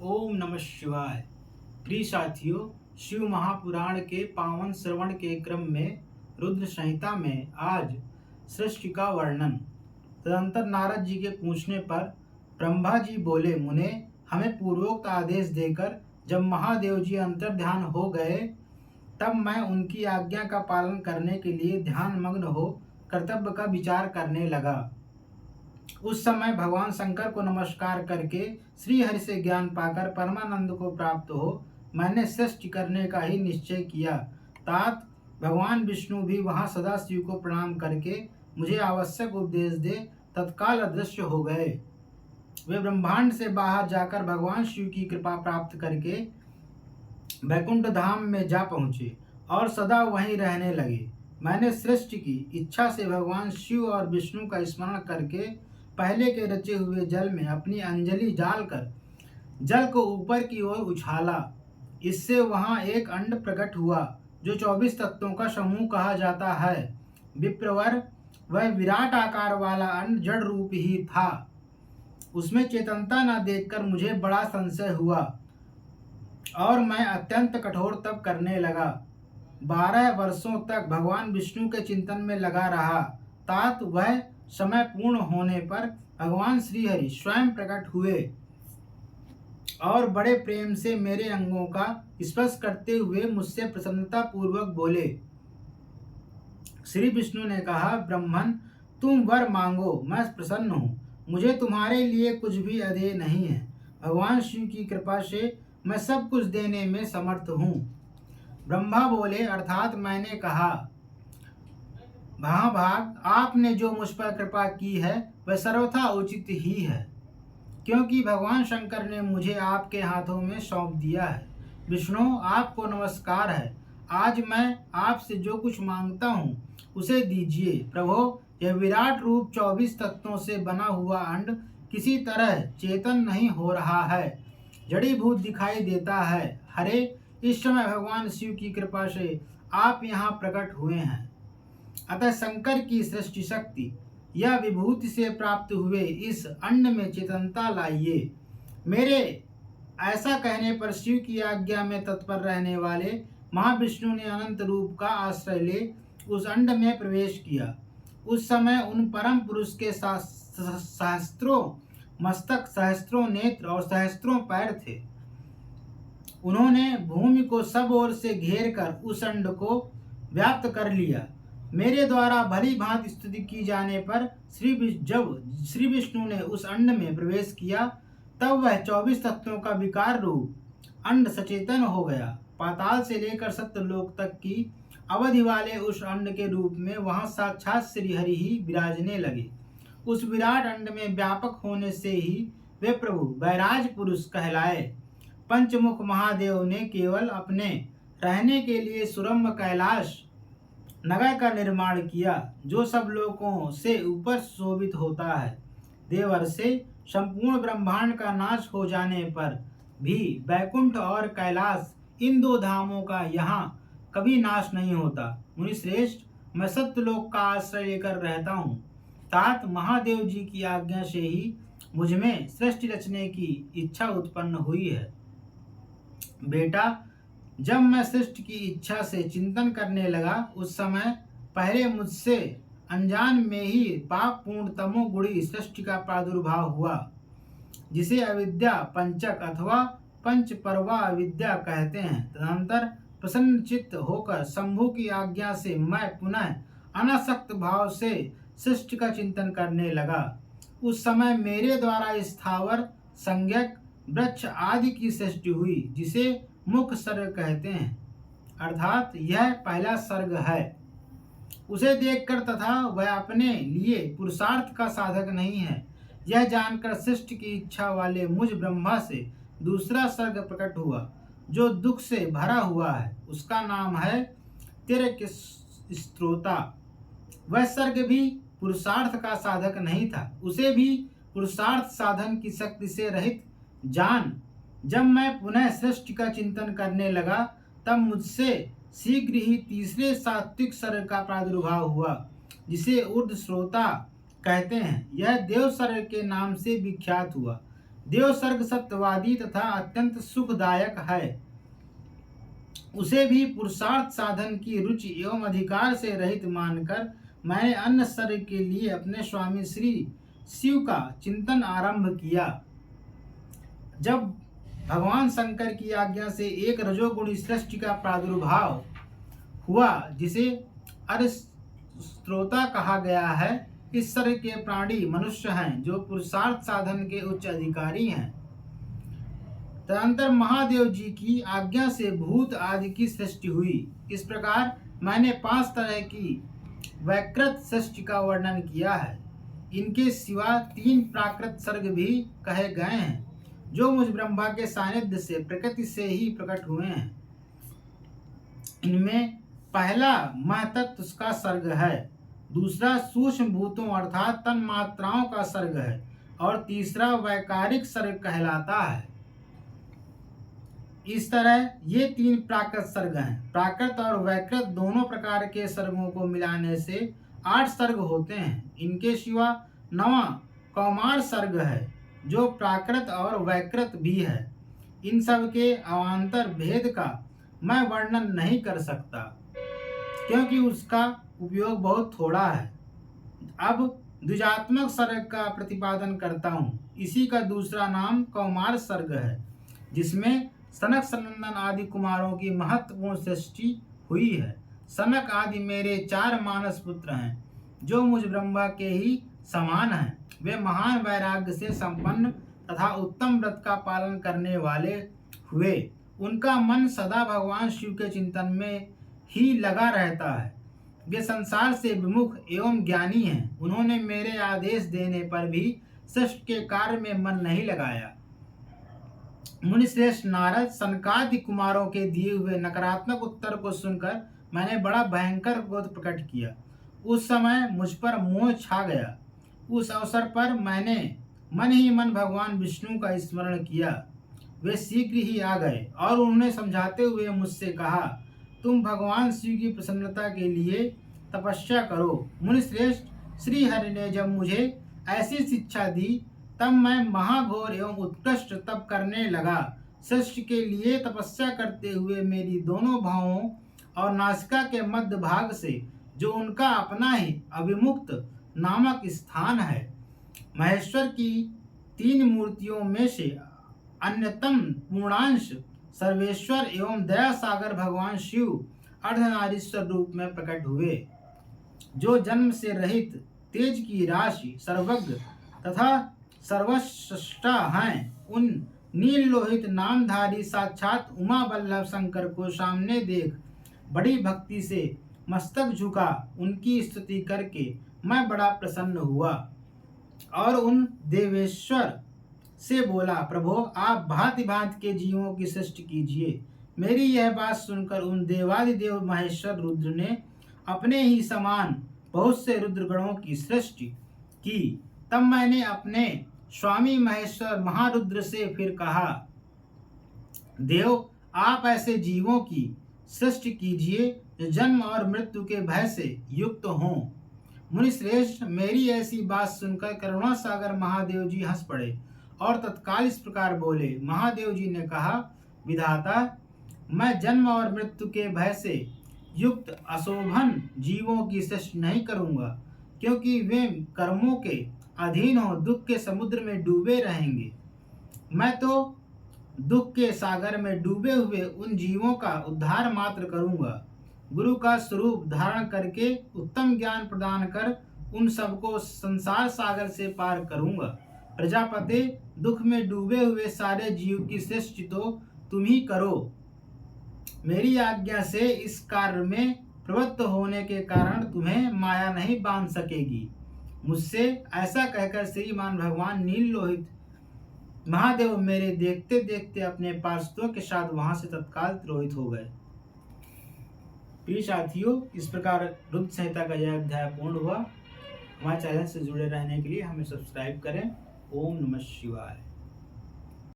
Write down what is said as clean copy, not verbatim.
ओम नमः शिवाय। प्रिय साथियों, शिव महापुराण के पावन श्रवण के क्रम में रुद्र संहिता में आज सृष्टि का वर्णन। तदंतर नारद जी के पूछने पर ब्रह्मा जी बोले, मुने, हमें पूर्वोक्त आदेश देकर जब महादेव जी अंतर्ध्यान हो गए तब मैं उनकी आज्ञा का पालन करने के लिए ध्यान मग्न हो कर्तव्य का विचार करने लगा। उस समय भगवान शंकर को नमस्कार करके श्री हरि से ज्ञान पाकर परमानंद को प्राप्त हो मैंने सृष्टि करने का ही निश्चय किया। तात भगवान विष्णु भी वहां सदा शिव को प्रणाम करके मुझे आवश्यक उपदेश दे तत्काल अदृश्य हो गए। वे ब्रह्मांड से बाहर जाकर भगवान शिव की कृपा प्राप्त करके वैकुंठ धाम में जा पहुँचे और सदा वहीं रहने लगे। मैंने सृष्टि की इच्छा से भगवान शिव और विष्णु का स्मरण करके पहले के रचे हुए जल में अपनी अंजलि डालकर जल को ऊपर की ओर उछाला। इससे वहां एक अंड प्रकट हुआ जो 24 तत्वों का समूह कहा जाता है। विप्रवर, वह विराट आकार वाला अंड जड़ रूप ही था। उसमें चेतनता न देखकर मुझे बड़ा संशय हुआ और मैं अत्यंत कठोर तप करने लगा। 12 वर्षों तक भगवान विष्णु के चिंतन में लगा रहा। तात वह समय पूर्ण होने पर भगवान श्री हरि स्वयं प्रकट हुए और बड़े प्रेम से मेरे अंगों का स्पर्श करते हुए मुझसे प्रसन्नता पूर्वक बोले। श्री विष्णु ने कहा, ब्रह्मन, तुम वर मांगो, मैं प्रसन्न हूँ। मुझे तुम्हारे लिए कुछ भी अधेय नहीं है। भगवान शिव की कृपा से मैं सब कुछ देने में समर्थ हूँ। ब्रह्मा बोले, अर्थात मैंने कहा, महाभाग, आपने जो मुझ पर कृपा की है वह सर्वथा उचित ही है, क्योंकि भगवान शंकर ने मुझे आपके हाथों में सौंप दिया है। विष्णु, आपको नमस्कार है। आज मैं आपसे जो कुछ मांगता हूँ उसे दीजिए। प्रभो, यह विराट रूप 24 तत्वों से बना हुआ अंड किसी तरह चेतन नहीं हो रहा है, जड़ीभूत दिखाई देता है। हरे, इस समय भगवान शिव की कृपा से आप यहाँ प्रकट हुए हैं, अतः शंकर की सृष्टि शक्ति या विभूति से प्राप्त हुए इस अंड में चेतनता लाइए। मेरे ऐसा कहने पर शिव की आज्ञा में तत्पर रहने वाले महाविष्णु ने अनंत रूप का आश्रय ले उस अंड में प्रवेश किया। उस समय उन परम पुरुष के सहस्त्रों मस्तक, सहस्त्रों नेत्र और सहस्त्रों पैर थे। उन्होंने भूमि को सब ओर से घेर कर उस अंड को व्याप्त कर लिया। मेरे द्वारा भली भांति स्तुति की जाने पर जब श्री विष्णु ने उस अंड में प्रवेश किया तब वह 24 तत्वों का विकार रूप अंड सचेतन हो गया। पाताल से लेकर सत्यलोक तक की अवधि वाले उस अंड के रूप में वहां साक्षात श्री हरि ही विराजने लगे। उस विराट अंड में व्यापक होने से ही वे प्रभु वैराज पुरुष कहलाए। पंचमुख महादेव ने केवल अपने रहने के लिए सुरम्य कैलाश नगर का निर्माण किया, जो सब लोगों से ऊपर शोभित होता है। देवर से संपूर्ण ब्रह्मांड का नाश हो जाने पर भी वैकुंठ और कैलाश, इन दो धामों का यहाँ कभी नाश नहीं होता। मुनिश्रेष्ठ, मैं सत्यलोक का आश्रय लेकर रहता हूँ। तात महादेव जी की आज्ञा से ही मुझ में सृष्टि रचने की इच्छा उत्पन्न हुई है। बेटा, जब मैं सृष्टि की इच्छा से चिंतन करने लगा उस समय पहले मुझसे अनजान में ही पाप पूर्ण तमोगुणी सृष्टि का प्रादुर्भाव हुआ, जिसे अविद्या पंचक अथवा पंच परवा अविद्या कहते हैं। तदनंतर प्रसन्न चित्त होकर शंभु की आज्ञा से मैं पुनः अनासक्त भाव से सृष्टि का चिंतन करने लगा। उस समय मेरे द्वारा स्थावर, संज्ञक, वृक्ष आदि की सृष्टि हुई, जिसे मुख्य सर्ग कहते हैं, अर्थात यह पहला सर्ग है। उसे देखकर तथा वह अपने लिए पुरुषार्थ का साधक नहीं है, यह जानकर सृष्टि की इच्छा वाले मुझ ब्रह्मा से दूसरा सर्ग प्रकट हुआ, जो दुख से भरा हुआ है। उसका नाम है तिर्यक स्त्रोता। वह सर्ग भी पुरुषार्थ का साधक नहीं था, उसे भी पुरुषार्थ साधन की शक्ति से रहित जान जब मैं पुनः सृष्टि का चिंतन करने लगा तब मुझसे शीघ्र ही तीसरे सात्विक सर्ग का प्रादुर्भाव हुआ, जिसे ऊर्ध्व श्रोता कहते हैं। यह देव सर्ग के नाम से विख्यात हुआ। देव सर्ग सत्यवादी तथा अत्यंत सुखदायक है। उसे भी पुरुषार्थ साधन की रुचि एवं अधिकार से रहित मानकर मैंने अन्य सर्ग के लिए अपने स्वामी श्री शिव का चिंतन आरंभ किया। जब भगवान शंकर की आज्ञा से एक रजोगुणी सृष्टि का प्रादुर्भाव हुआ जिसे अरिस्त्रोता कहा गया है, इस सर्ग के प्राणी मनुष्य हैं जो पुरुषार्थ साधन के उच्च अधिकारी हैं। तदंतर महादेव जी की आज्ञा से भूत आदि की सृष्टि हुई। इस प्रकार मैंने 5 तरह की वैकृत सृष्टि का वर्णन किया है। इनके सिवा 3 प्राकृत सर्ग भी कहे गए हैं जो मुझ ब्रह्मा के सानिध्य से प्रकृति से ही प्रकट हुए हैं। इनमें पहला महतत्व का सर्ग है, दूसरा सूक्ष्म भूतों अर्थात तन मात्राओं का सर्ग है और तीसरा वैकारिक सर्ग कहलाता है। इस तरह ये 3 प्राकृत सर्ग हैं। प्राकृत और वैकृत दोनों प्रकार के सर्गों को मिलाने से 8 सर्ग होते हैं। इनके सिवा 9वां कौमार सर्ग है जो प्राकृत और वैकृत भी है। इन सब के अवान्तर भेद का मैं वर्णन नहीं कर सकता क्योंकि उसका उपयोग बहुत थोड़ा है। अब द्विजात्मक सर्ग का प्रतिपादन करता हूँ। इसी का दूसरा नाम कौमार सर्ग है जिसमें सनक सनंदन आदि कुमारों की महत्वपूर्ण सृष्टि हुई है। सनक आदि मेरे 4 मानस पुत्र हैं जो मुझ ब्रह्मा के ही समान हैं। वे महान वैराग्य से संपन्न तथा उत्तम व्रत का पालन करने वाले हुए। उनका मन सदा भगवान शिव के चिंतन में ही लगा रहता है। वे संसार से विमुख एवं ज्ञानी हैं। उन्होंने मेरे आदेश देने पर भी सृष्टि के कार्य में मन नहीं लगाया। मुनिश्रेष्ठ नारद सनकादि कुमारों के दिए हुए नकारात्मक उत्तर को सुनकर मैंने बड़ा भयंकर क्रोध प्रकट किया। उस समय मुझ पर मोह छा गया। उस अवसर पर मैंने मन ही मन भगवान विष्णु का स्मरण किया। वे शीघ्र ही आ गए और उन्होंने समझाते हुए मुझसे कहा, तुम भगवान शिव की प्रसन्नता के लिए तपस्या करो। मुनिश्रेष्ठ श्री हरि ने जब मुझे ऐसी शिक्षा दी तब मैं महाघोर एवं उत्कृष्ट तप करने लगा। सृष्टि के लिए तपस्या करते हुए मेरी दोनों भावों और नासिका के मध्य भाग से जो उनका अपना ही अभिमुक्त नामक स्थान है, महेश्वर की 3 मूर्तियों में से अन्यतम पूर्णांश सर्वेश्वर एवं दया सागर भगवान शिव अर्धनारीश्वर रूप में प्रकट हुए, जो जन्म से रहित तेज की राशि सर्वज्ञ तथा सर्वश्रेष्ठा हैं। उन नील लोहित नामधारी साक्षात उमा बल्लभ शंकर को सामने देख बड़ी भक्ति से मस्तक झुका उनकी स्तुति करके मैं बड़ा प्रसन्न हुआ और उन देवेश्वर से बोला, प्रभो आप भांति भांति के जीवों की सृष्टि कीजिए। मेरी यह बात सुनकर उन देवादिदेव महेश्वर रुद्र ने अपने ही समान बहुत से रुद्रगणों की सृष्टि की। तब मैंने अपने स्वामी महेश्वर महारुद्र से फिर कहा, देव आप ऐसे जीवों की सृष्टि कीजिए जो जन्म और मृत्यु के भय से युक्त हों। मुनिश्रेष्ठ मेरी ऐसी बात सुनकर करुणा सागर महादेव जी हंस पड़े और तत्काल इस प्रकार बोले। महादेव जी ने कहा, विधाता मैं जन्म और मृत्यु के भय से युक्त अशोभन जीवों की सृष्टि नहीं करूंगा क्योंकि वे कर्मों के अधीन हो दुख के समुद्र में डूबे रहेंगे। मैं तो दुख के सागर में डूबे हुए उन जीवों का उद्धार मात्र करूंगा। गुरु का स्वरूप धारण करके उत्तम ज्ञान प्रदान कर उन सबको संसार सागर से पार करूंगा। प्रजापति दुख में डूबे हुए सारे जीव की सृष्टि तो तुम ही करो। मेरी आज्ञा से इस कार्य में प्रवृत्त होने के कारण तुम्हें माया नहीं बांध सकेगी। मुझसे ऐसा कहकर श्रीमान भगवान नील लोहित महादेव मेरे देखते देखते अपने पार्षदों के साथ वहां से तत्काल तिरोहित हो गए। प्रिय साथियों, इस प्रकार रुद्र संहिता का यह अध्याय पूर्ण हुआ। हमारे चैनल से जुड़े रहने के लिए हमें सब्सक्राइब करें। ओम नमः शिवाय।